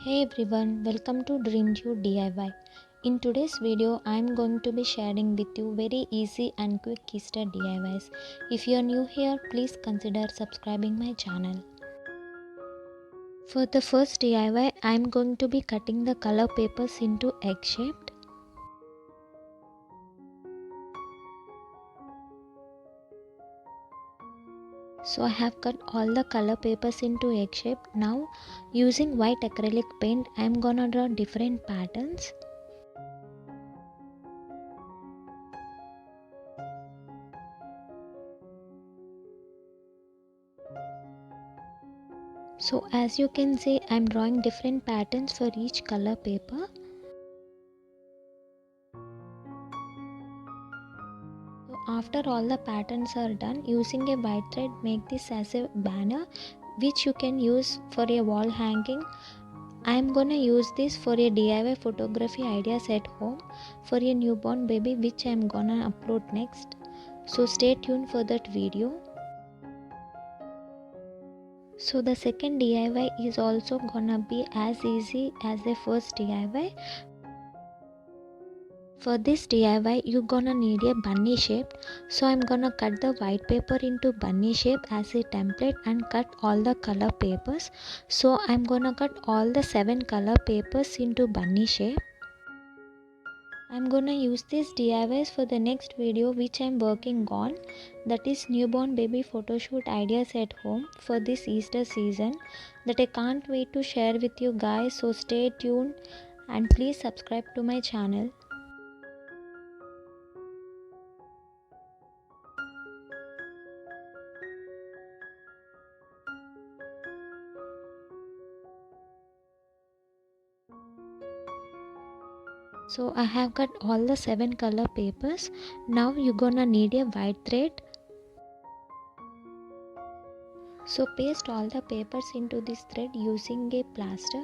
Hey everyone, welcome to DreamTube DIY. In today's video, I am going to be sharing with you very easy and quick Easter DIYs. If you are new here, please consider subscribing my channel. For the first DIY, I am going to be cutting the color papers into egg shaped. So I have cut all the color papers into egg shape. Now using white acrylic paint, I am gonna draw different patterns. So as you can see, I am drawing different patterns for each color paper. So after all the patterns are done, using a white thread, make this as a banner which you can use for a wall hanging. I am gonna use this for a DIY photography ideas at home for a newborn baby, which I am gonna upload next. So stay tuned for that video. So the second DIY is also gonna be as easy as the first DIY. For this DIY, you're gonna need a bunny shape. So I'm gonna cut the white paper into bunny shape as a template and cut all the color papers. So I'm gonna cut all the 7 color papers into bunny shape. I'm gonna use these DIYs for the next video which I'm working on, that is newborn baby photoshoot ideas at home for this Easter season, that I can't wait to share with you guys. So stay tuned and please subscribe to my channel. So I have got all the 7 color papers. Now you're gonna need a white thread. So paste all the papers into this thread using a plaster.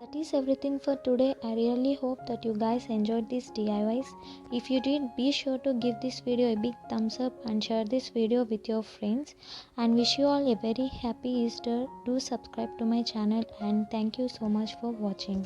That is everything for today. I really hope that you guys enjoyed these DIYs. If you did, be sure to give this video a big thumbs up and share this video with your friends, and wish you all a very happy Easter. Do subscribe to my channel and thank you so much for watching.